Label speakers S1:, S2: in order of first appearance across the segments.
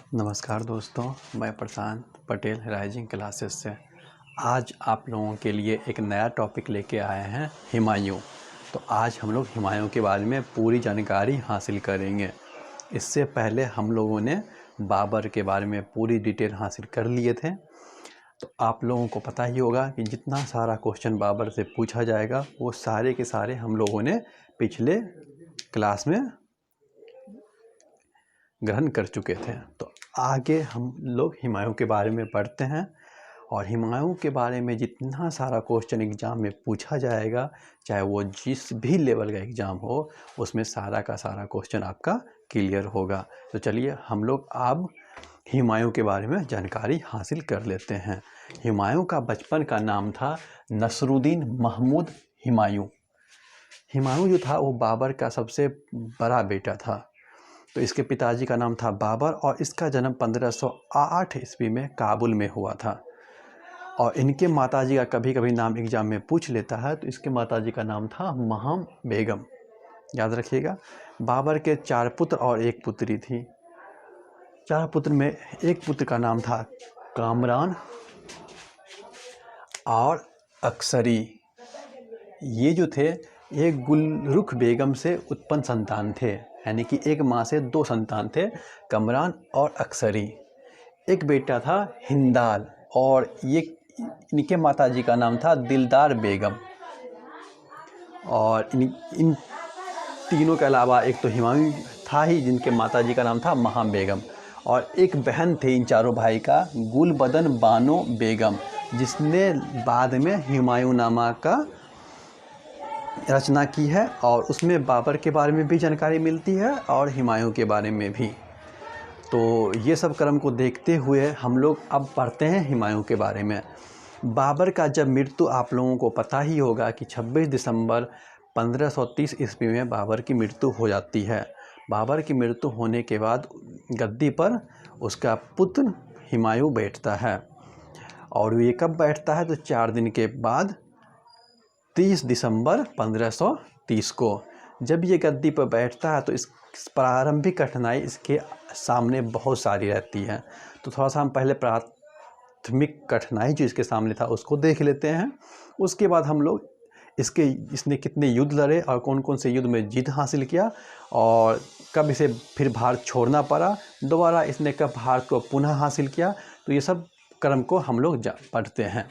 S1: नमस्कार दोस्तों, मैं प्रशांत पटेल राइजिंग क्लासेस से आज आप लोगों के लिए एक नया टॉपिक लेके आए हैं, हुमायूं। तो आज हम लोग हुमायूं के बारे में पूरी जानकारी हासिल करेंगे। इससे पहले हम लोगों ने बाबर के बारे में पूरी डिटेल हासिल कर लिए थे। तो आप लोगों को पता ही होगा कि जितना सारा क्वेश्चन बाबर से पूछा जाएगा वो सारे के सारे हम लोगों ने पिछले क्लास में ग्रहण कर चुके थे। तो आगे हम लोग हुमायूं के बारे में पढ़ते हैं और हुमायूं के बारे में जितना सारा क्वेश्चन एग्ज़ाम में पूछा जाएगा, चाहे वो जिस भी लेवल का एग्ज़ाम हो, उसमें सारा का सारा क्वेश्चन आपका क्लियर होगा। तो चलिए हम लोग अब हुमायूं के बारे में जानकारी हासिल कर लेते हैं। हुमायूं का बचपन का नाम था नसरुद्दीन महमूद हुमायूं। हुमायूं जो था वो बाबर का सबसे बड़ा बेटा था। तो इसके पिताजी का नाम था बाबर और इसका जन्म 1508 ईस्वी में काबुल में हुआ था। और इनके माताजी का कभी कभी नाम एग्जाम में पूछ लेता है, तो इसके माताजी का नाम था महाम बेगम, याद रखिएगा। बाबर के 4 पुत्र और 1 पुत्री थी। 4 पुत्र में एक पुत्र का नाम था कामरान और अक्सरी। ये जो थे एक गुलरुख बेगम से उत्पन्न संतान थे, यानी कि एक माँ से 2 संतान थे, कमरान और अक्सरी। एक बेटा था हिंदाल और ये इनके माताजी का नाम था दिलदार बेगम। और इन तीनों के अलावा एक तो हुमायूं था ही जिनके माताजी का नाम था महाम बेगम, और एक बहन थी इन चारों भाई का गुलबदन बानो बेगम, जिसने बाद में हुमायूं नामा का रचना की है। और उसमें बाबर के बारे में भी जानकारी मिलती है और हुमायूं के बारे में भी। तो ये सब क्रम को देखते हुए हम लोग अब पढ़ते हैं हुमायूं के बारे में। बाबर का जब मृत्यु, आप लोगों को पता ही होगा कि 26 दिसंबर 1530 ईस्वी में बाबर की मृत्यु हो जाती है। बाबर की मृत्यु होने के बाद गद्दी पर उसका पुत्र हुमायूं बैठता है। और ये कब बैठता है? तो 4 दिन के बाद 30 दिसंबर 1530 को जब ये गद्दी पर बैठता है, तो इस प्रारंभिक कठिनाई इसके सामने बहुत सारी रहती है। तो थोड़ा सा हम पहले प्राथमिक कठिनाई जो इसके सामने था उसको देख लेते हैं। उसके बाद हम लोग इसने कितने युद्ध लड़े और कौन कौन से युद्ध में जीत हासिल किया और कब इसे फिर भारत छोड़ना पड़ा, दोबारा इसने कब भारत को पुनः हासिल किया। तो ये सब क्रम को हम लोग पढ़ते हैं।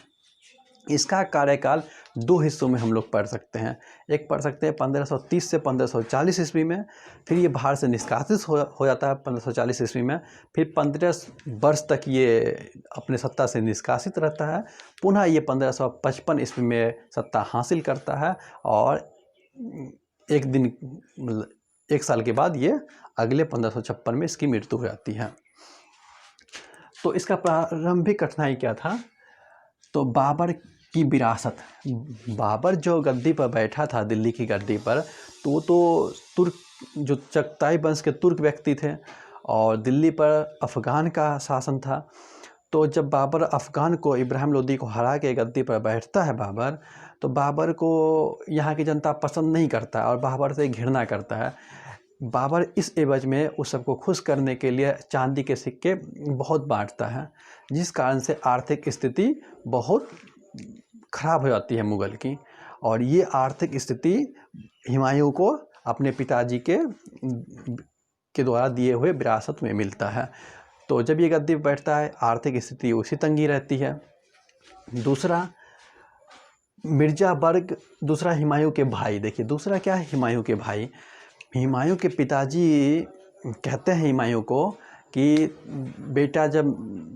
S1: इसका कार्यकाल 2 हिस्सों में हम लोग पढ़ सकते हैं। एक पढ़ सकते हैं 1530 से 1540 ईस्वी में, फिर ये भारत से निष्कासित हो जाता है 1540 ईस्वी में। फिर 15 वर्ष तक ये अपने सत्ता से निष्कासित रहता है। पुनः ये 1555 ईस्वी में सत्ता हासिल करता है और एक साल के बाद ये अगले 1556 में इसकी मृत्यु हो जाती है। तो इसका प्रारंभिक कठिनाई क्या था? तो बाबर की विरासत। बाबर जो गद्दी पर बैठा था दिल्ली की गद्दी पर, तो वो तो तुर्क, जो चगताई वंश के तुर्क व्यक्ति थे और दिल्ली पर अफ़गान का शासन था। तो जब बाबर अफ़गान को, इब्राहिम लोदी को हरा के गद्दी पर बैठता है बाबर, तो बाबर को यहाँ की जनता पसंद नहीं करता और बाबर से घृणा करता है। बाबर इस एवज में उस सबको खुश करने के लिए चांदी के सिक्के बहुत बांटता है, जिस कारण से आर्थिक स्थिति बहुत ख़राब हो जाती है मुग़ल की। और ये आर्थिक स्थिति हुमायूं को अपने पिताजी के द्वारा दिए हुए विरासत में मिलता है। तो जब ये गद्दी पर बैठता है, आर्थिक स्थिति उसी तंगी रहती है। दूसरा मिर्ज़ा बर्ग, दूसरा हुमायूं के भाई। देखिए दूसरा क्या है, हुमायूं के भाई। हुमायूं के पिताजी कहते हैं हुमायूं को कि बेटा जब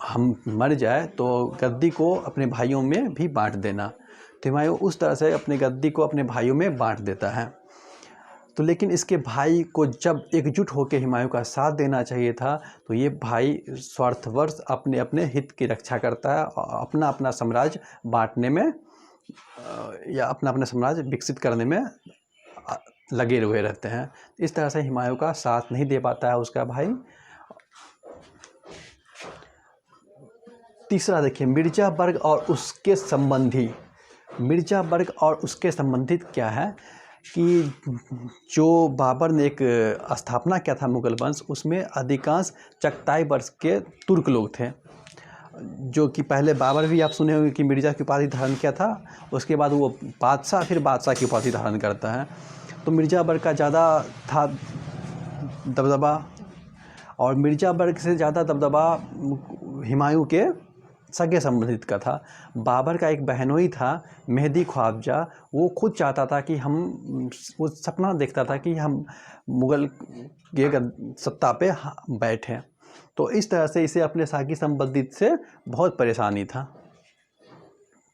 S1: हम मर जाए तो गद्दी को अपने भाइयों में भी बांट देना। तो हुमायूं उस तरह से अपने गद्दी को अपने भाइयों में बांट देता है। तो लेकिन इसके भाई को जब एकजुट होकर हुमायूं का साथ देना चाहिए था, तो ये भाई स्वार्थवश अपने अपने हित की रक्षा करता है और अपना अपना साम्राज्य बांटने में या अपना अपना साम्राज्य विकसित करने में लगे हुए रहते हैं। इस तरह से हुमायूं का साथ नहीं दे पाता है उसका भाई। तीसरा देखिए मिर्ज़ा बर्ग और उसके संबंधी। मिर्ज़ा बर्ग और उसके संबंधित क्या है? कि जो बाबर ने एक स्थापना किया था मुगल वंश, उसमें अधिकांश चगताई वंश के तुर्क लोग थे। जो कि पहले बाबर भी आप सुने होंगे कि मिर्ज़ा की उपाधि धारण किया था, उसके बाद वो बादशाह, फिर बादशाह की उपाधि धारण करता है। तो मिर्ज़ा वर्ग का ज़्यादा था दबदबा, और मिर्ज़ा वर्ग से ज़्यादा दबदबा हुमायूं के सगे संबंधित का था। बाबर का एक बहनोई था मेहदी ख्वाजा, वो खुद चाहता था कि वो सपना देखता था कि हम मुग़ल के सत्ता पे बैठें। तो इस तरह से इसे अपने सागी संबंधित से बहुत परेशानी था।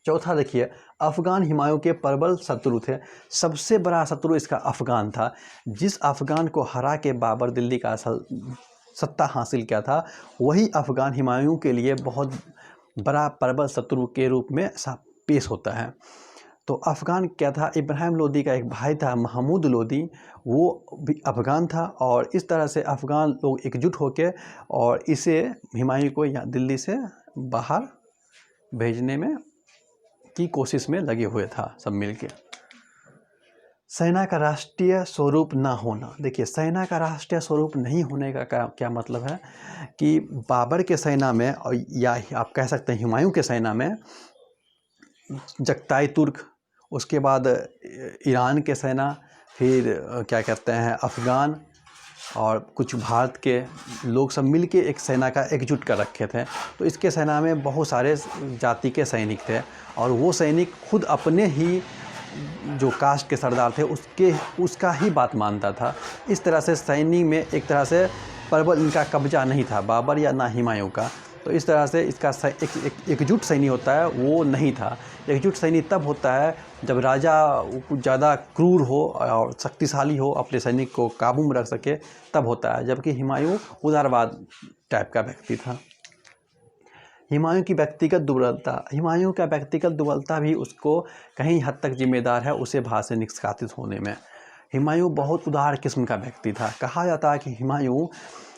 S1: चौथा देखिए, अफ़गान हुमायूं के प्रबल शत्रु थे। सबसे बड़ा शत्रु इसका अफ़गान था। जिस अफ़गान को हरा के बाबर दिल्ली का सत्ता हासिल किया था, वही अफ़गान हुमायूं के लिए बहुत बड़ा प्रबल शत्रु के रूप में पेश होता है। तो अफ़गान क्या था, इब्राहिम लोदी का एक भाई था महमूद लोदी, वो भी अफ़गान था। और इस तरह से अफ़गान लोग एकजुट होकर और इसे हुमायूं को यहाँ दिल्ली से बाहर भेजने में की कोशिश में लगे हुए था सब मिलके। सेना का राष्ट्रीय स्वरूप ना होना। देखिए, सेना का राष्ट्रीय स्वरूप नहीं होने का क्या मतलब है कि बाबर के सेना में, या आप कह सकते हैं हुमायूं के सेना में, चगताई तुर्क, उसके बाद ईरान के सेना, फिर क्या कहते हैं अफ़गान, और कुछ भारत के लोग सब मिलके एक सेना का एकजुट कर रखे थे। तो इसके सेना में बहुत सारे जाति के सैनिक थे, और वो सैनिक खुद अपने ही जो कास्ट के सरदार थे उसका ही बात मानता था। इस तरह से सैनिक में एक तरह से प्रबल इनका कब्जा नहीं था, बाबर या ना हुमायूं का। तो इस तरह से इसका एकजुट सैनिक होता है, वो नहीं था। एकजुट सैनिक तब होता है जब राजा कुछ ज़्यादा क्रूर हो और शक्तिशाली हो, अपने सैनिक को काबू में रख सके, तब होता है। जबकि हुमायूं उदारवाद टाइप का व्यक्ति था। हुमायूं की व्यक्तिगत दुर्बलता। हुमायूं का व्यक्तिगत दुर्बलता भी उसको कहीं हद तक जिम्मेदार है उसे भारत से निष्कासित होने में। हुमायूं बहुत उदार किस्म का व्यक्ति था। कहा जाता है कि हुमायूं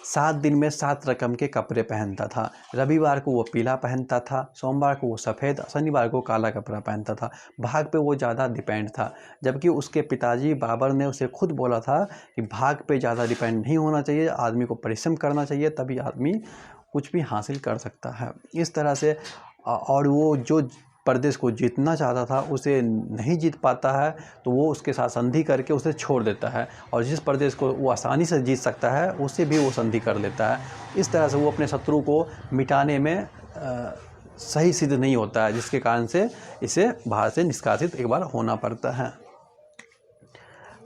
S1: 7 दिन में 7 रकम के कपड़े पहनता था। रविवार को वो पीला पहनता था, सोमवार को वो सफ़ेद, शनिवार को काला कपड़ा पहनता था। भाग पे वो ज़्यादा डिपेंड था। जबकि उसके पिताजी बाबर ने उसे खुद बोला था कि भाग पे ज़्यादा डिपेंड नहीं होना चाहिए, आदमी को परिश्रम करना चाहिए, तभी आदमी कुछ भी हासिल कर सकता है। इस तरह से और वो जो प्रदेश को जीतना चाहता था उसे नहीं जीत पाता है, तो वो उसके साथ संधि करके उसे छोड़ देता है, और जिस प्रदेश को वो आसानी से जीत सकता है उससे भी वो संधि कर लेता है। इस तरह से वो अपने शत्रु को मिटाने में सही सिद्ध नहीं होता है, जिसके कारण से इसे भारत से निष्कासित एक बार होना पड़ता है।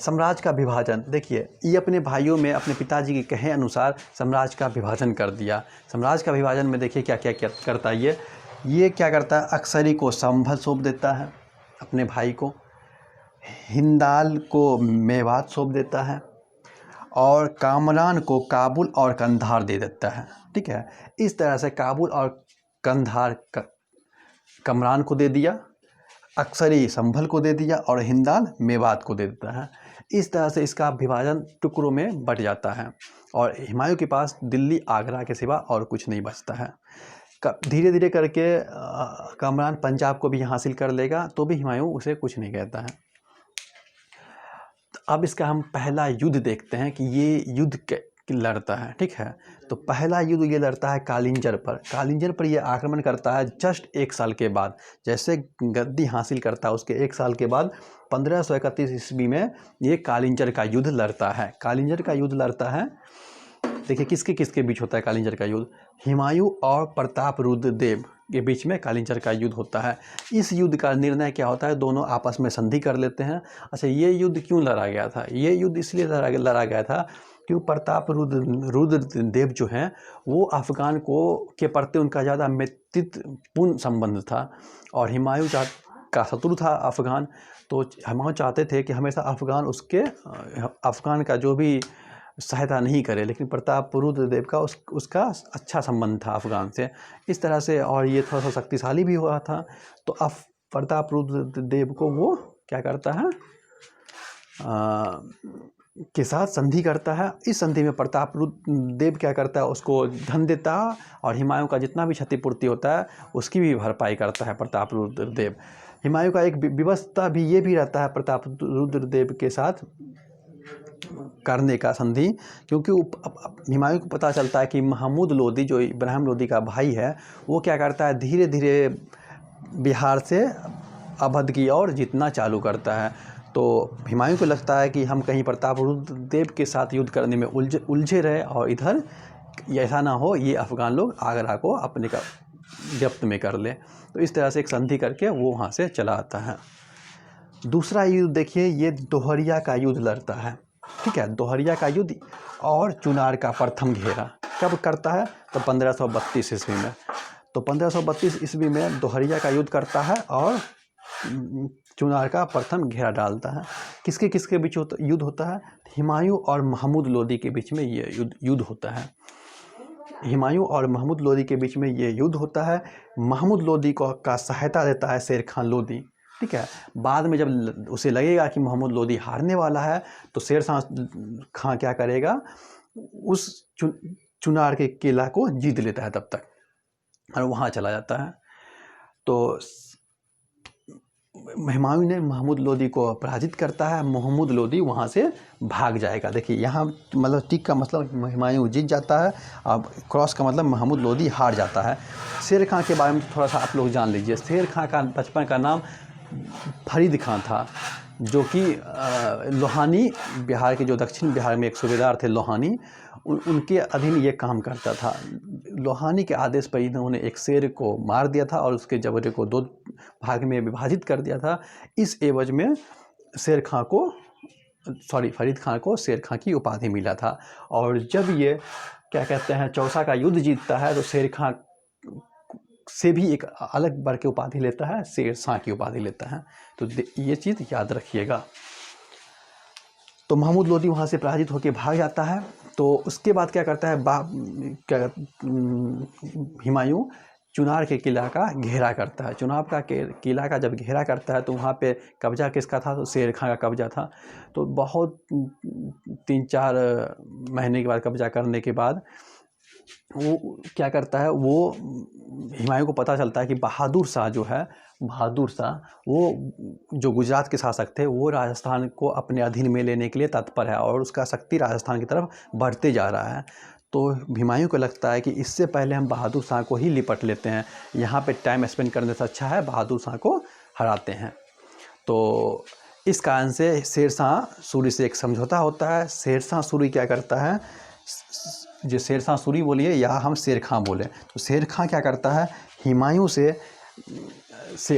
S1: साम्राज्य का विभाजन। देखिए, ये अपने भाइयों में अपने पिताजी के कहे अनुसार साम्राज्य का विभाजन कर दिया। साम्राज्य का विभाजन में देखिए क्या क्या करता है ये क्या करता है, अक्सरी को संभल सौंप देता है अपने भाई को, हिंदाल को मेवात सौंप देता है, और कामरान को काबुल और कंधार दे देता है। ठीक है, इस तरह से काबुल और कंधार कमरान को दे दिया, अक्सरी संभल को दे दिया, और हिंदाल मेवात को दे देता है। इस तरह से इसका विभाजन टुकड़ों में बट जाता है, और हुमायूं के पास दिल्ली आगरा के सिवा और कुछ नहीं बचता है। धीरे धीरे करके कामरान पंजाब को भी हासिल कर लेगा, तो भी हुमायूं उसे कुछ नहीं कहता है। अब इसका हम पहला युद्ध देखते हैं कि ये युद्ध लड़ता है। ठीक है, तो पहला युद्ध ये लड़ता है कालिंजर पर। कालिंजर पर ये आक्रमण करता है जस्ट 1 साल के बाद। जैसे गद्दी हासिल करता है उसके 1 साल के बाद 1531 ईस्वी में ये कालिंजर का युद्ध लड़ता है। कालिंजर का युद्ध लड़ता है, देखिए किसके किसके बीच होता है कालिंजर का युद्ध। हुमायूं और प्रतापरुद्र देव के बीच में कालिंजर का युद्ध होता है। इस युद्ध का निर्णय क्या होता है, दोनों आपस में संधि कर लेते हैं। अच्छा, ये युद्ध क्यों लड़ा गया था? ये युद्ध इसलिए लड़ा गया था क्योंकि प्रतापरुद्र देव जो हैं वो अफ़गान के प्रति उनका ज़्यादा मित्रपूर्ण संबंध था, और हुमायूं का शत्रु था अफ़गान। तो हुमायूं चाहते थे कि हमेशा अफ़गान का जो भी सहायता नहीं करे, लेकिन प्रतापरुद्र देव का उसका अच्छा संबंध था अफ़गान से। इस तरह से, और ये थोड़ा सा शक्तिशाली भी हुआ था, तो अब प्रतापरुद्र देव को वो क्या करता है, के साथ संधि करता है। इस संधि में प्रतापरुद्र देव क्या करता है, उसको धन देता है, और हुमायूं का जितना भी क्षतिपूर्ति होता है उसकी भी भरपाई करता है प्रतापरुद्र देव। हुमायूं का एक व्यवस्था भी ये भी रहता है प्रताप रुद्र देव के साथ करने का संधि, क्योंकि हुमायूं को पता चलता है कि महमूद लोदी जो इब्राहिम लोदी का भाई है वो क्या करता है, धीरे धीरे बिहार से अवध की ओर जीतना चालू करता है। तो हुमायूं को लगता है कि हम कहीं प्रताप रुद्र देव के साथ युद्ध करने में उलझे रहे और इधर ऐसा ना हो ये अफ़गान लोग आगरा को अपने का गिरफ्त में कर ले। तो इस तरह से एक संधि करके वो वहाँ से चला आता है। दूसरा युद्ध देखिए, ये दोहरिया का युद्ध लड़ता है, ठीक है। दोहरिया का युद्ध और चुनार का प्रथम घेरा कब करता है, तो 1532 ईस्वी में। तो 1532 ईस्वी में दोहरिया का युद्ध करता है और चुनार का प्रथम घेरा डालता है। किसके किसके बीच युद्ध होता है, हुमायूं और महमूद लोदी के बीच में ये युद्ध होता है। हुमायूं और महमूद लोदी के बीच में ये युद्ध होता है। महमूद लोदी को का सहायता देता है शेर खान लोदी, ठीक है। बाद में जब उसे लगेगा कि महमूद लोदी हारने वाला है तो शेर खां क्या करेगा, उस चुनार के किला को जीत लेता है तब तक और वहाँ चला जाता है। तो हुमायूं ने महमूद लोदी को पराजित करता है, महमूद लोदी वहाँ से भाग जाएगा। देखिए यहाँ मतलब टिक का मतलब हुमायूं जीत जाता है, अब क्रॉस का मतलब महमूद लोदी हार जाता है। शेर खां के बारे में थोड़ा सा आप लोग जान लीजिए। शेर खां का बचपन का नाम फरीद खां था, जो कि लोहानी, बिहार के जो दक्षिण बिहार में एक सूबेदार थे लोहानी, उनके अधीन ये काम करता था। लोहानी के आदेश पर इन्होंने एक शेर को मार दिया था और उसके जबड़े को 2 भाग में विभाजित कर दिया था। इस एवज में फरीद खां को शेर खां की उपाधि मिला था। और जब ये क्या कहते हैं चौसा का युद्ध जीतता है तो शेर खां से भी एक अलग बढ़ के उपाधि लेता है, शेर शाह की उपाधि लेता है। तो ये चीज़ याद रखिएगा। तो महमूद लोदी वहाँ से पराजित होकर भाग जाता है। तो उसके बाद क्या करता है, हुमायूं चुनार के किला का घेरा करता है। चुनार का किला का जब घेरा करता है तो वहाँ पे कब्जा किसका था, तो शेर खां का कब्जा था। तो बहुत 3-4 महीने के बाद कब्जा करने के बाद वो क्या करता है, वो हुमायूं को पता चलता है कि बहादुर शाह जो है, बहादुर शाह वो जो गुजरात के शासक थे, वो राजस्थान को अपने अधीन में लेने के लिए तत्पर है और उसका शक्ति राजस्थान की तरफ बढ़ते जा रहा है। तो हुमायूं को लगता है कि इससे पहले हम बहादुर शाह को ही लिपट लेते हैं, यहाँ पे टाइम स्पेंड करने से अच्छा है बहादुर शाह को हराते हैं। तो इस कारण से शेर शाह सूरी से एक समझौता होता है। शेर शाह सूरी क्या करता है, जो शेर शाह सूरी बोलिए या हम शेर खां बोले, तो शेर खां क्या करता है, हुमायूं से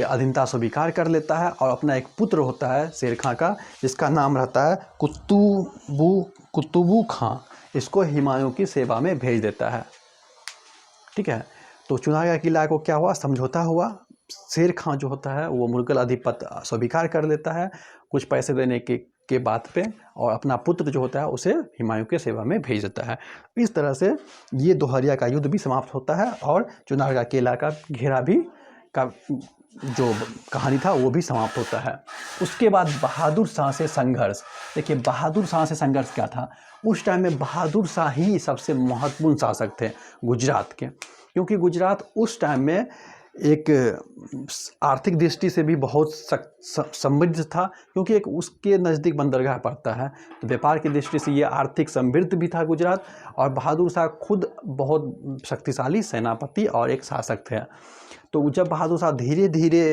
S1: अधीनता स्वीकार कर लेता है और अपना एक पुत्र होता है शेर खां का, जिसका नाम रहता है कुतुबू खां, इसको हुमायूं की सेवा में भेज देता है, ठीक है। तो चुनार का किला को क्या हुआ, समझौता हुआ। शेर खां जो होता है वो मुगल अधिपत्य स्वीकार कर लेता है कुछ पैसे देने के बात पे, और अपना पुत्र जो होता है उसे हुमायूं के सेवा में भेज देता है। इस तरह से ये दोहरिया का युद्ध भी समाप्त होता है और चुनार का किला का घेरा भी का जो कहानी था वो भी समाप्त होता है। उसके बाद बहादुर शाह से संघर्ष। देखिए बहादुर शाह से संघर्ष क्या था, उस टाइम में बहादुर शाह ही सबसे महत्वपूर्ण शासक थे गुजरात के, क्योंकि गुजरात उस टाइम में एक आर्थिक दृष्टि से भी बहुत समृद्ध था, क्योंकि एक उसके नज़दीक बंदरगाह पड़ता है, तो व्यापार की दृष्टि से ये आर्थिक समृद्ध भी था गुजरात। और बहादुर शाह खुद बहुत शक्तिशाली सेनापति और एक शासक थे। तो जब बहादुर शाह धीरे धीरे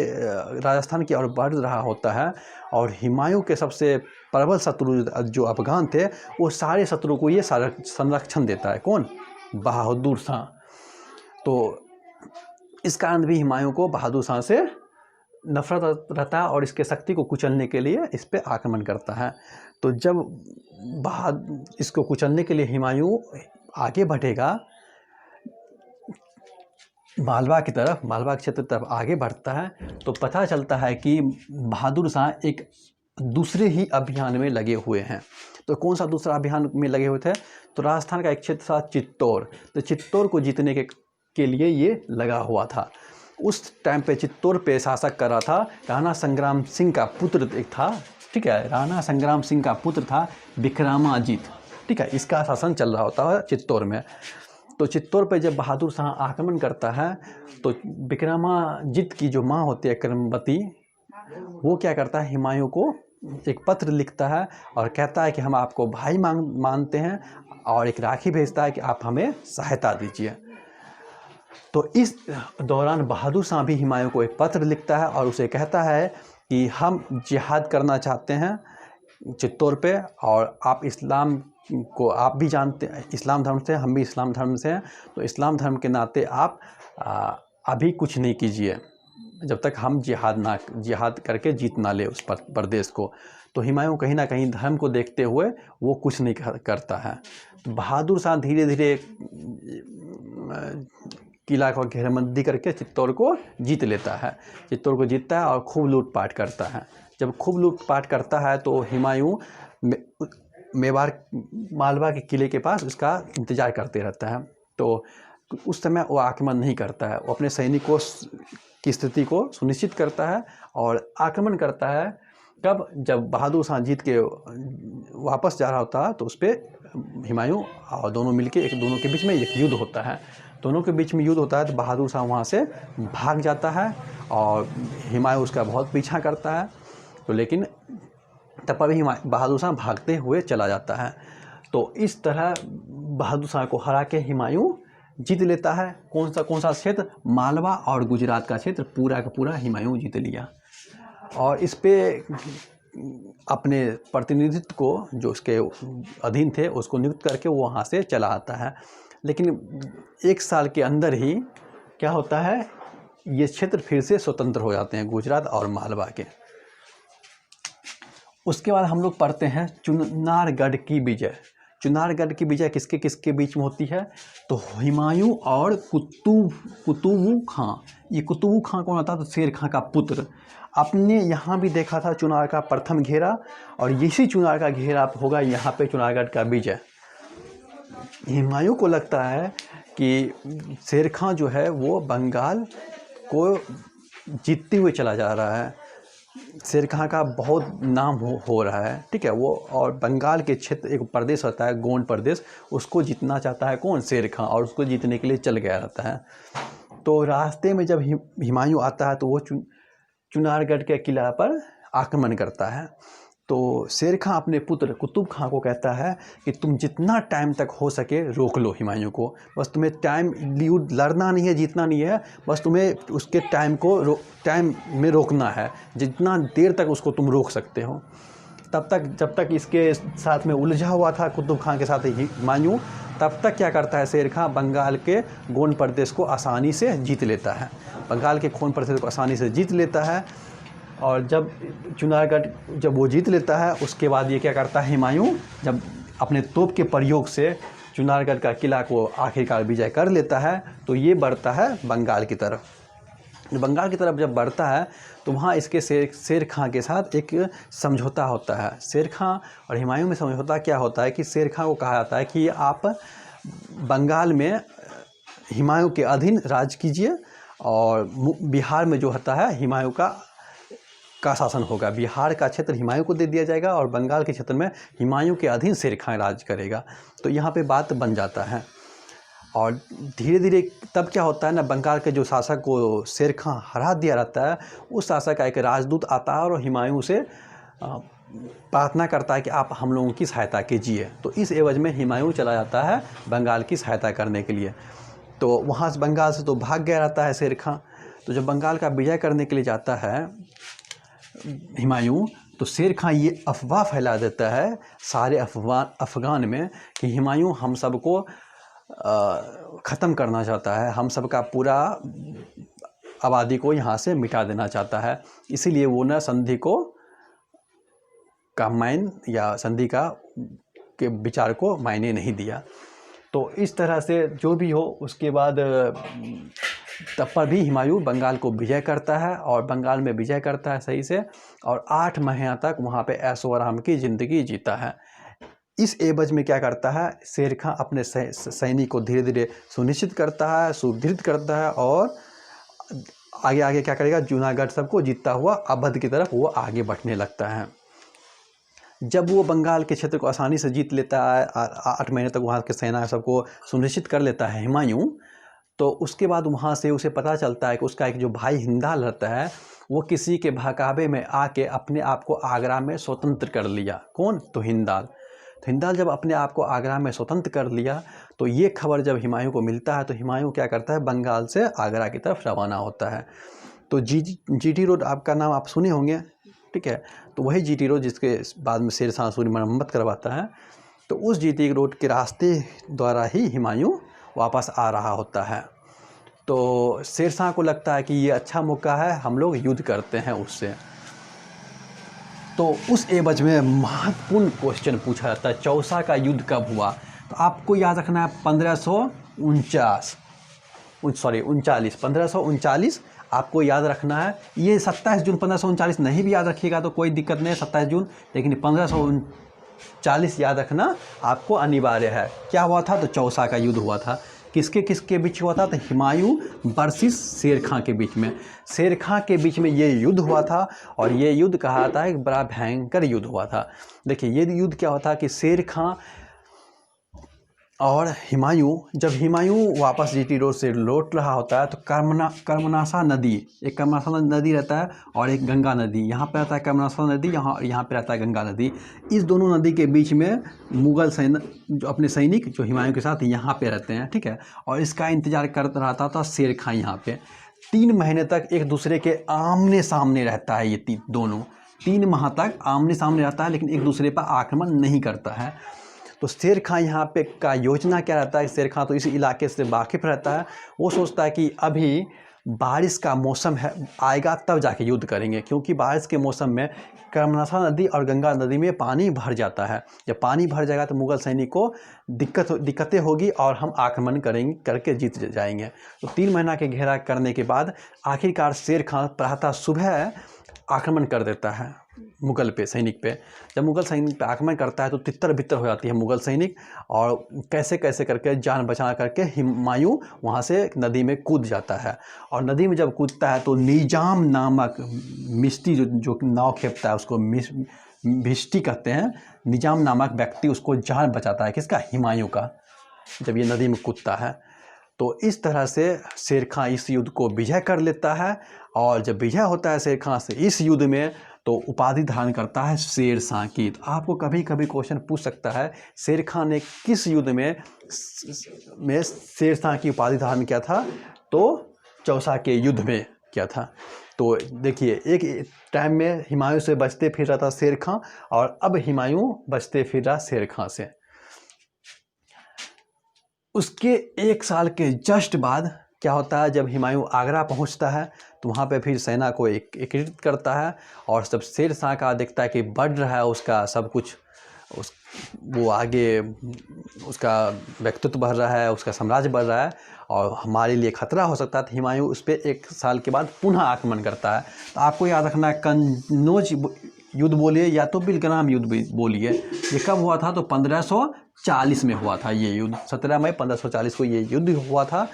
S1: राजस्थान की ओर बढ़ रहा होता है और हुमायूं के सबसे प्रबल शत्रु जो अफगान थे, वो सारे शत्रु को ये संरक्षण देता है, कौन, बहादुर शाह। तो इस कारण भी हुमायूं को बहादुर शाह से नफरत रहता है और इसके शक्ति को कुचलने के लिए इस पे आक्रमण करता है। तो जब इसको कुचलने के लिए हुमायूं आगे बढ़ेगा मालवा की तरफ, मालवा क्षेत्र की तरफ आगे बढ़ता है, तो पता चलता है कि बहादुर शाह एक दूसरे ही अभियान में लगे हुए हैं। तो कौन सा दूसरा अभियान में लगे हुए थे, तो राजस्थान का एक क्षेत्र था चित्तौड़, तो चित्तौड़ को जीतने के लिए ये लगा हुआ था। उस टाइम पे चित्तौड़ पे शासक कर रहा था राणा संग्राम सिंह का पुत्र एक था, ठीक है, राणा संग्राम सिंह का पुत्र था विक्रमाजीत, ठीक है, इसका शासन चल रहा होता है चित्तौड़ में। तो चित्तौड़ पे जब बहादुर शाह आक्रमण करता है तो विक्रमाजीत की जो माँ होती है करमवती, वो क्या करता है, हुमायूं को एक पत्र लिखता है और कहता है कि हम आपको भाई मानते हैं, और एक राखी भेजता है कि आप हमें सहायता दीजिए। तो इस दौरान बहादुर शाह भी हुमायूं को एक पत्र लिखता है और उसे कहता है कि हम जिहाद करना चाहते हैं चित्तौड़ पे, और आप इस्लाम को आप भी जानते हैं, इस्लाम धर्म से, हम भी इस्लाम धर्म से हैं, तो इस्लाम धर्म के नाते आप अभी कुछ नहीं कीजिए जब तक हम जिहाद करके जीत ना ले उस प्रदेश को। तो हुमायूं कहीं ना कहीं धर्म को देखते हुए वो कुछ नहीं करता है। तो बहादुर शाह धीरे धीरे किला को घेराबंदी करके चित्तौड़ को जीत लेता है, चित्तौड़ को जीतता है और खूब लूटपाट करता है। जब खूब लूटपाट करता है तो हुमायूं मेवाड़ मालवा के किले के पास उसका इंतज़ार करते रहता है। तो उस समय वो आक्रमण नहीं करता है, वो अपने सैनिकों की स्थिति को सुनिश्चित करता है और आक्रमण करता है। कब? जब बहादुर शाह जीत के वापस जा रहा होता है तो उस पर हुमायूं और दोनों मिलके दोनों के बीच में एक युद्ध होता है। दोनों के बीच में युद्ध होता है तो बहादुर शाह वहाँ से भाग जाता है और हुमायूं उसका बहुत पीछा करता है। तो लेकिन तब पर भी बहादुर शाह भागते हुए चला जाता है। तो इस तरह बहादुर शाह को हरा के हुमायूं जीत लेता है। कौन सा क्षेत्र? मालवा और गुजरात का क्षेत्र पूरा का पूरा हुमायूं जीत लिया। और इस पे अपने प्रतिनिधित्व को जो उसके अधीन थे उसको नियुक्त करके वो वहाँ से चला आता है। लेकिन 1 साल के अंदर ही क्या होता है, ये क्षेत्र फिर से स्वतंत्र हो जाते हैं, गुजरात और मालवा के। उसके बाद हम लोग पढ़ते हैं चुनारगढ़ की विजय। चुनारगढ़ की विजय किसके किसके बीच में होती है? तो हुमायूं और कुतुबू खां। ये कुतुबू खां कौन होता है? तो शेर खां का पुत्र। आपने यहाँ भी देखा था चुनार का प्रथम घेरा, और इसी चुनार का घेरा होगा यहाँ पे चुनारगढ़ का विजय। हुमायूं को लगता है कि शेर खां जो है वो बंगाल को जीतते हुए चला जा रहा है, शेर खां का बहुत नाम हो रहा है, ठीक है वो, और बंगाल के क्षेत्र एक प्रदेश होता है गोंड प्रदेश, उसको जीतना चाहता है कौन? शेर खां, और उसको जीतने के लिए चल गया रहता है। तो रास्ते में जब हुमायूं आता है तो वो चुनारगढ़ के किला पर आक्रमण करता है। तो शेर खां अपने पुत्र कुतुब खां को कहता है कि तुम जितना टाइम तक हो सके रोक लो हुमायूं को, बस तुम्हें टाइम लड़ना नहीं है, जीतना नहीं है, बस तुम्हें उसके टाइम में रोकना है, जितना देर तक उसको तुम रोक सकते हो। तब तक जब तक इसके साथ में उलझा हुआ था कुतुब खां के साथ हुमायूं, तब तक क्या करता है शेर खां? बंगाल के गोंड प्रदेश को आसानी से जीत लेता है, बंगाल के गोंड प्रदेश को आसानी से जीत लेता है। और जब चुनारगढ़ जब वो जीत लेता है उसके बाद ये क्या करता है हुमायूं, जब अपने तोप के प्रयोग से चुनारगढ़ का किला को आखिरकार विजय कर लेता है तो ये बढ़ता है बंगाल की तरफ। बंगाल की तरफ जब बढ़ता है तो वहाँ इसके शेर खां के साथ एक समझौता होता है। शेर खां और हुमायूं में समझौता क्या होता है कि शेर खां को कहा जाता है कि आप बंगाल में हुमायूं के अधीन राज कीजिए, और बिहार में जो होता है हुमायूं का शासन होगा, बिहार का क्षेत्र हुमायूं को दे दिया जाएगा और बंगाल के क्षेत्र में हुमायूं के अधीन शेर खां राज करेगा। तो यहाँ पे बात बन जाता है। और धीरे धीरे तब क्या होता है ना, बंगाल के जो शासक को शेर खां हरा दिया रहता है, उस शासक का एक राजदूत आता है और हुमायूं से प्रार्थना करता है कि आप हम लोगों की सहायता कीजिए। तो इस एवज में हुमायूं चला जाता है बंगाल की सहायता करने के लिए। तो वहाँ से बंगाल से तो भाग गया रहता है शेर खां। तो जब बंगाल का विजय करने के लिए जाता है हुमायूं, तो शेर खां ये अफवाह फैला देता है सारे अफगान में कि हुमायूं हम सबको ख़त्म करना चाहता है, हम सब का पूरा आबादी को यहाँ से मिटा देना चाहता है। इसीलिए वो न संधि के विचार को मायने नहीं दिया। तो इस तरह से जो भी हो, उसके बाद तब पर भी हुमायूं बंगाल को विजय करता है और बंगाल में विजय करता है सही से, और 8 महीना तक वहाँ पे ऐशो आराम की ज़िंदगी जीता है। इस एवज में क्या करता है शेर खां अपने सैनिक को धीरे धीरे सुनिश्चित करता है, सुदृढ़ करता है, और आगे आगे क्या करेगा, जूनागढ़ सबको जीतता हुआ अवध की तरफ वो आगे बढ़ने लगता है। जब वो बंगाल के क्षेत्र को आसानी से जीत लेता है, 8 महीने तक वहाँ के सेना सबको सुनिश्चित कर लेता है हुमायूं, तो उसके बाद वहाँ से उसे पता चलता है कि उसका एक जो भाई हिंदाल रहता है वो किसी के बहकावे में आके अपने आप को आगरा में स्वतंत्र कर लिया। कौन? तो हिंदाल। तो हिंदाल जब अपने आप को आगरा में स्वतंत्र कर लिया तो ये खबर जब हुमायूं को मिलता है तो हुमायूं क्या करता है, बंगाल से आगरा की तरफ रवाना होता है। तो जीटी रोड आपका नाम आप सुने होंगे, ठीक है। तो वही जीटी रोड जिसके बाद में शेरशाह सूरी मरम्मत करवाता है, तो उस जीटी रोड के रास्ते द्वारा ही हुमायूं वापस आ रहा होता है। तो शेरशाह को लगता है कि ये अच्छा मौका है, हम लोग युद्ध करते हैं उससे। तो उस एवज में महत्वपूर्ण क्वेश्चन पूछा जाता है, चौसा का युद्ध कब हुआ? तो आपको याद रखना है 1539 आपको याद रखना है। ये 27 जून 1539 नहीं भी याद रखिएगा तो कोई दिक्कत नहीं है, 27 जून, लेकिन 1539 याद रखना आपको अनिवार्य है। क्या हुआ था? तो चौसा का युद्ध हुआ था। किसके किसके बीच हुआ था? तो हुमायूं वर्सेस शेर खां के बीच में। शेर खां के बीच में ये युद्ध हुआ था और ये युद्ध कहा जाता है एक बड़ा भयंकर युद्ध हुआ था। देखिए ये युद्ध क्या होता है कि शेर खां और हुमायूं, जब हुमायूं वापस जीटी रोड से लौट रहा होता है तो कर्मनाशा नदी, एक कर्मनाशा नदी रहता है और एक गंगा नदी, यहाँ पे रहता है कर्मनाशा नदी, यहाँ पे रहता है गंगा नदी। इस दोनों नदी के बीच में मुगल जो अपने सैनिक जो हुमायूं के साथ यहाँ पे रहते हैं, ठीक है। और इसका इंतजार कर रहा था शेर खां यहाँ पे। 3 महीने तक एक दूसरे के आमने सामने रहता है, ये दोनों 3 माह तक आमने सामने रहता है, लेकिन एक दूसरे पर आक्रमण नहीं करता है। तो शेर खां यहाँ पे का योजना क्या रहता है? शेर खां तो इस इलाके से वाकिफ़ रहता है। वो सोचता है कि अभी बारिश का मौसम है, आएगा तब जाके युद्ध करेंगे, क्योंकि बारिश के मौसम में कर्मनाशा नदी और गंगा नदी में पानी भर जाता है। जब पानी भर जाएगा तो मुगल सैनिक को दिक्कतें होगी और हम आक्रमण करके जीत जाएंगे। तो 3 महीना के घेरा करने के बाद आखिरकार शेर खां प्रातः सुबह आक्रमण कर देता है मुगल पे सैनिक पे। जब मुगल सैनिक पे आक्रमण करता है तो तितर बितर हो जाती है मुगल सैनिक, और कैसे कैसे करके जान बचा करके हुमायूं वहाँ से नदी में कूद जाता है। और नदी में जब कूदता है तो निजाम नामक मिश्ती जो नाव खेपता है उसको भिष्टी कहते हैं, निजाम नामक व्यक्ति उसको जान बचाता है। किसका? हुमायूं का, जब ये नदी में कूदता है। तो इस तरह से शेर खां इस युद्ध को विजय कर लेता है, और जब विजय होता है शेर खां से इस युद्ध में तो उपाधि धारण करता है शेरशाह की। तो आपको कभी कभी क्वेश्चन पूछ सकता है शेर खां ने किस युद्ध में शेरशाह की उपाधि धारण किया था? तो चौसा के युद्ध में किया था। तो देखिए एक टाइम में हुमायूं से बचते फिर रहा था शेर खां, और अब हुमायूं बचते फिर रहा शेर खां से। उसके 1 साल के जस्ट बाद क्या होता है, जब हुमायूं आगरा पहुंचता है तो वहाँ पे फिर सेना को एकीकृत करता है, और जब शेरशाह का देखता है कि बढ़ रहा है उसका सब कुछ, वो आगे उसका व्यक्तित्व बढ़ रहा है, उसका साम्राज्य बढ़ रहा है और हमारे लिए खतरा हो सकता है, तो हुमायूं उस पर 1 साल के बाद पुनः आक्रमण करता है। तो आपको याद रखना है, कन्नौज युद्ध बोलिए या तो बिलग्राम युद्ध बोलिए, ये कब हुआ था? तो 1540 में हुआ था ये युद्ध। 17 मई 1540 को ये युद्ध हुआ था।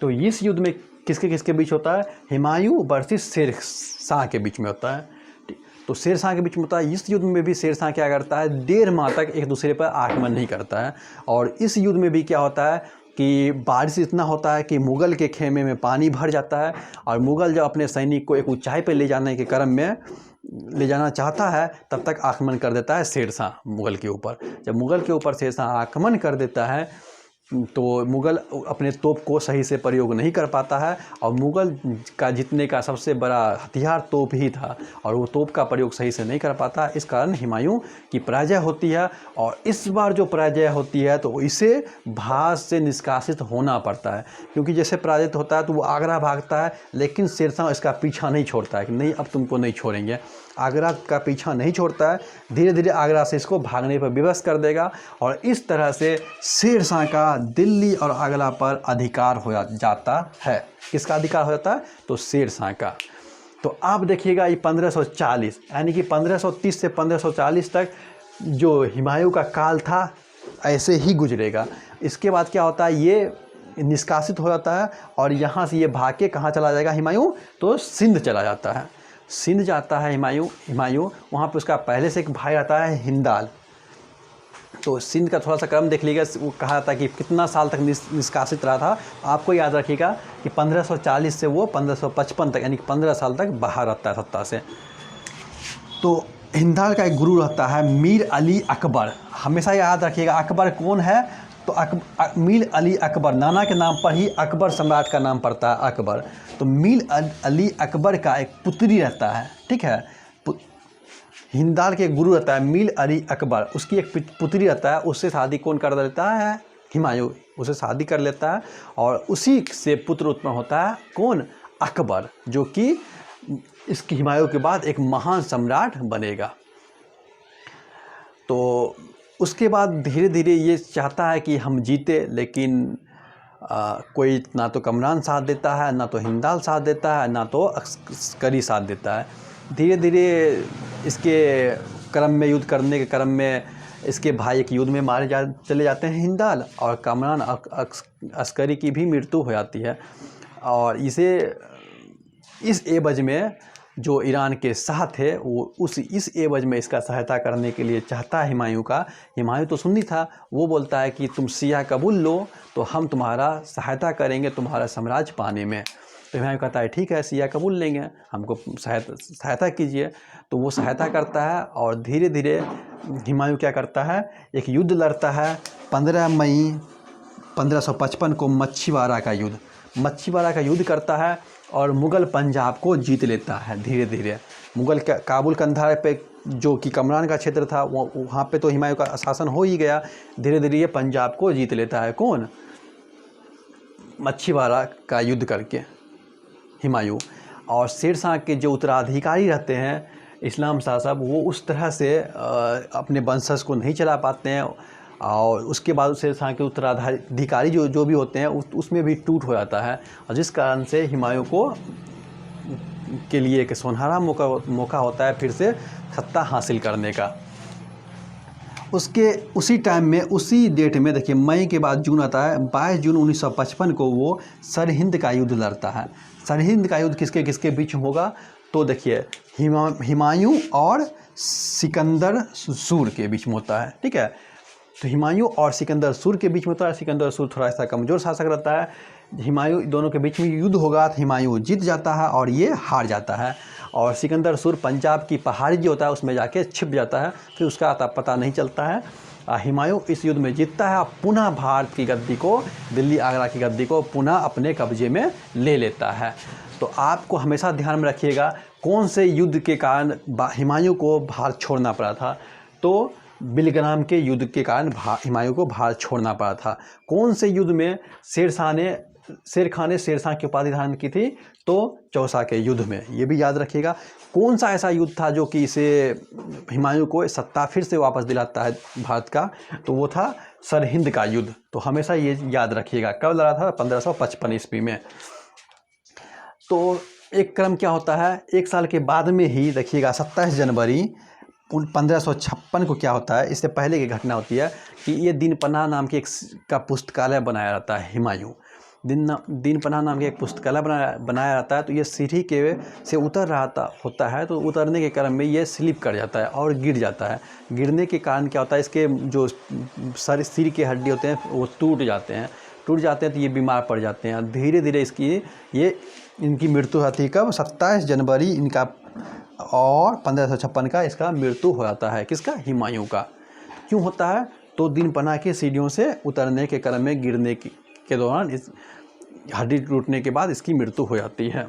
S1: तो इस युद्ध में किसके किसके बीच होता है? हुमायूं वर्सेस शेरशाह के बीच में होता है। तो शेरशाह के बीच में होता है। इस युद्ध में भी शेरशाह क्या करता है? 1.5 माह तक एक दूसरे पर आक्रमण नहीं करता है। और इस युद्ध में भी क्या होता है कि बारिश इतना होता है कि मुगल के खेमे में पानी भर जाता है, और मुगल जब अपने सैनिक को एक ऊंचाई पर ले जाने के क्रम में ले जाना चाहता है तब तक आक्रमण कर देता है शेरशाह मुगल के ऊपर। जब मुगल के ऊपर शेरशाह आक्रमण कर देता है तो मुगल अपने तोप को सही से प्रयोग नहीं कर पाता है, और मुगल का जीतने का सबसे बड़ा हथियार तोप ही था, और वो तोप का प्रयोग सही से नहीं कर पाता। इस कारण हुमायूं की पराजय होती है, और इस बार जो पराजय होती है तो इसे भारत से निष्कासित होना पड़ता है, क्योंकि जैसे पराजित होता है तो वो आगरा भागता है, लेकिन शेरशाह इसका पीछा नहीं छोड़ता है कि नहीं अब तुमको नहीं छोड़ेंगे। आगरा का पीछा नहीं छोड़ता है, धीरे धीरे आगरा से इसको भागने पर विवश कर देगा, और इस तरह से शेरशाह का दिल्ली और आगरा पर अधिकार हो जाता है। किसका अधिकार हो जाता है? तो शेरशाह का। तो आप देखिएगा ये 1540 यानी कि 1530 से 1540 तक जो हुमायूं का काल था ऐसे ही गुजरेगा। इसके बाद क्या होता है, ये निष्कासित हो जाता है, और यहाँ से ये भाग के कहाँ चला जाएगा हुमायूं? तो सिंध चला जाता है। सिंध जाता है हुमायूं। वहाँ पर उसका पहले से एक भाई आता है हिंदाल। तो सिंध का थोड़ा सा क्रम देख लीजिएगा, वो कहा था कि कितना साल तक निष्कासित रहा था। आपको याद रखिएगा कि 1540 से वो 1555 तक, यानी कि 15 साल तक बाहर रहता है सत्ता से। तो हिंदाल का एक गुरु रहता है मीर अली अकबर, हमेशा याद रखिएगा। अकबर कौन है? तो मीर अली अकबर, नाना के नाम पर ही अकबर सम्राट का नाम पड़ता है अकबर। तो मीर अली अकबर का एक पुत्री रहता है, ठीक है। हिंदाल के गुरु रहता है मीर अली अकबर, उसकी एक पुत्री रहता है, उससे शादी कौन कर देता है? हुमायूं, उसे शादी कर लेता है और उसी से पुत्र उत्पन्न होता है कौन? अकबर, जो कि इसकी हुमायूं के बाद एक महान सम्राट बनेगा। तो उसके बाद धीरे धीरे ये चाहता है कि हम जीते, लेकिन कोई ना तो कमरान साथ देता है, ना तो हिंदाल साथ देता है, ना तो अस्करी साथ देता है। धीरे धीरे इसके क्रम में, युद्ध करने के क्रम में इसके भाई एक युद्ध में मारे चले जाते हैं हिंदाल, और कमरान अस्करी की भी मृत्यु हो जाती है। और इस एवज में जो ईरान के शाह थे वो इस एवज में इसका सहायता करने के लिए चाहता है हुमायूं तो सुन्नी था, वो बोलता है कि तुम सिया कबूल लो तो हम तुम्हारा सहायता करेंगे तुम्हारा साम्राज्य पाने में। तो हुमायूं कहता है ठीक है, सिया कबूल लेंगे, हमको सहायता कीजिए। तो वो सहायता करता है और धीरे धीरे हुमायूं क्या करता है, एक युद्ध लड़ता है 15 मई 1555 को, मच्छीवाड़ा का युद्ध करता है और मुग़ल पंजाब को जीत लेता है। धीरे धीरे मुग़ल काबुल कंधार पे, जो कि कमरान का क्षेत्र था, वहाँ पे तो हुमायूं का शासन हो ही गया। धीरे धीरे ये पंजाब को जीत लेता है कौन? मच्छीवाड़ा का युद्ध करके हुमायूं। और शेरशाह के जो उत्तराधिकारी रहते हैं इस्लाम शाह साहब, वो उस तरह से अपने वंशज को नहीं चला पाते हैं, और उसके बाद शेरशाह के उत्तराधिकारी जो भी होते हैं उसमें भी टूट हो जाता है, और जिस कारण से हुमायूं के लिए एक सुनहरा मौका होता है फिर से सत्ता हासिल करने का। उसी टाइम में, उसी डेट में देखिए, मई के बाद जून आता है, 22 जून 1955 को वो सरहिंद का युद्ध लड़ता है। सरहिंद का युद्ध किसके किसके बीच होगा? तो देखिए हुमायूं और सिकंदर सूर के बीच में होता है, ठीक है। तो हुमायूं और सिकंदर सूर के बीच में होता है। सिकंदर सूर थोड़ा सा कमज़ोर शासक रहता है। हुमायूं, दोनों के बीच में युद्ध होगा तो हुमायूं जीत जाता है और ये हार जाता है, और सिकंदर सूर पंजाब की पहाड़ी जो होता है उसमें जाके छिप जाता है, फिर उसका आता पता नहीं चलता है। हुमायूं इस युद्ध में जीतता है और पुनः भारत की गद्दी को, दिल्ली आगरा की गद्दी को पुनः अपने कब्जे में ले लेता है। तो आपको हमेशा ध्यान में रखिएगा कौन से युद्ध के कारण हुमायूं को भारत छोड़ना पड़ा था। तो बिलग्राम के युद्ध के कारण हुमायूं को भारत छोड़ना पड़ा था। कौन से युद्ध में शेर खान ने शेरशाह की उपाधि धारण की थी? तो चौसा के युद्ध में। ये भी याद रखिएगा। कौन सा ऐसा युद्ध था जो कि इसे हुमायूं को सत्ता फिर से वापस दिलाता है भारत का? तो वो था सरहिंद का युद्ध। तो हमेशा ये याद रखिएगा। कब लड़ा था? 1555 ईस्वी में। तो एक क्रम क्या होता है, एक साल के बाद में ही देखिएगा 27 जनवरी 1556 को क्या होता है, इससे पहले की घटना होती है कि ये दीनपनाह नाम के एक का पुस्तकालय बनाया जाता है। हुमायूं दीनपनाह नाम के एक पुस्तकालय बनाया जाता है। तो ये सीढ़ी के से उतर रहा होता है, तो उतरने के क्रम में ये स्लिप कर जाता है और गिर जाता है। गिरने के कारण क्या होता है, इसके जो सिर के हड्डी होते हैं वो टूट जाते हैं तो ये बीमार पड़ जाते हैं। धीरे धीरे इनकी मृत्यु होती है कब? 27 जनवरी इनका, और 1556 का इसका मृत्यु हो जाता है। किसका? हुमायूं का। क्यों होता है? तो दीनपनाह की सीढ़ियों से उतरने के क्रम में गिरने के दौरान इस हड्डी टूटने के बाद इसकी मृत्यु हो जाती है।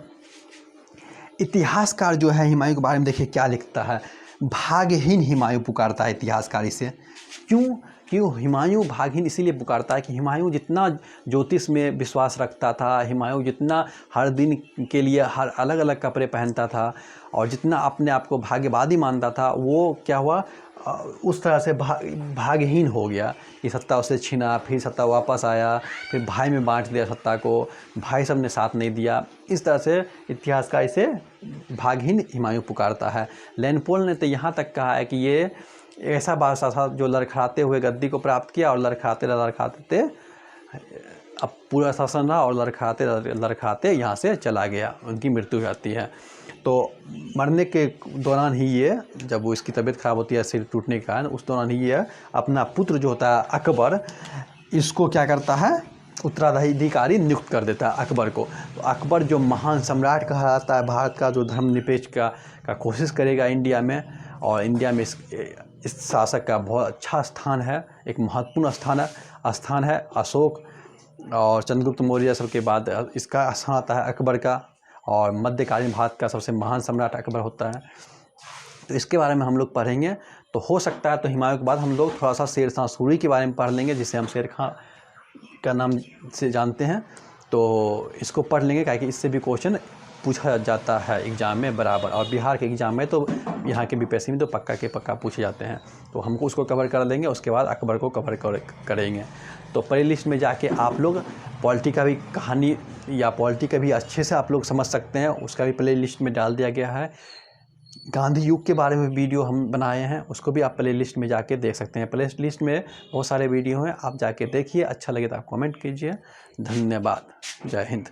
S1: इतिहासकार जो है हुमायूं के बारे में देखिए क्या लिखता है। भाग्यहीन हुमायूं पुकारता है इतिहासकार इसे। क्यों हुमायूं भाग्यहीन इसीलिए पुकारता है कि हुमायूं जितना ज्योतिष में विश्वास रखता था, हुमायूं जितना हर दिन के लिए हर अलग अलग कपड़े पहनता था और जितना अपने आप को भाग्यवादी मानता था, वो क्या हुआ, उस तरह से भाग्यहीन हो गया। ये सत्ता उससे छीना, फिर सत्ता वापस आया, फिर भाई में बांट दिया सत्ता को, भाई सब ने साथ नहीं दिया। इस तरह से इतिहासकार इसे भाग्यहीन हुमायूं पुकारता है। लेनपोल ने तो यहाँ तक कहा है कि ये ऐसा बादशाह था जो लड़खड़ाते हुए गद्दी को प्राप्त किया और लड़खड़ाते अब पूरा शासन रहा और लड़खड़ाते यहाँ से चला गया, उनकी मृत्यु हो जाती है। तो मरने के दौरान ही ये, जब वो इसकी तबीयत ख़राब होती है सिर टूटने के कारण, उस दौरान ही ये अपना पुत्र जो होता है अकबर, इसको क्या करता है, उत्तराधिकारी नियुक्त कर देता है अकबर को। तो अकबर जो महान सम्राट कहा जाता है भारत का, जो धर्मनिरपेक्ष का कोशिश करेगा इंडिया में, और इंडिया में इस शासक का बहुत अच्छा स्थान है, एक महत्वपूर्ण स्थान है। अशोक और चंद्रगुप्त मौर्य सब के बाद इसका स्थान आता है अकबर का, और मध्यकालीन भारत का सबसे महान सम्राट अकबर होता है। तो इसके बारे में हम लोग पढ़ेंगे। तो हो सकता है तो हुमायूं के बाद हम लोग थोड़ा सा शेर शाह सूरी के बारे में पढ़ लेंगे, जिसे हम शेर खां का नाम से जानते हैं। तो इसको पढ़ लेंगे, क्योंकि इससे भी क्वेश्चन पूछा जाता है एग्ज़ाम में बराबर, और बिहार के एग्ज़ाम में तो यहाँ के बीपीएससी में तो पक्का के पक्का पूछे जाते हैं। तो हमको उसको कवर कर लेंगे, उसके बाद अकबर को कवर करेंगे। तो प्ले लिस्ट में जाके आप लोग पॉलिटी का भी कहानी या पॉलिटी का भी अच्छे से आप लोग समझ सकते हैं, उसका भी प्ले लिस्ट में डाल दिया गया है। गांधी युग के बारे में वीडियो हम बनाए हैं, उसको भी आप प्ले लिस्ट में जाके देख सकते हैं। प्ले लिस्ट में बहुत सारे वीडियो हैं, आप जाके देखिए, अच्छा लगे तो आप कमेंट कीजिए। धन्यवाद। जय हिंद।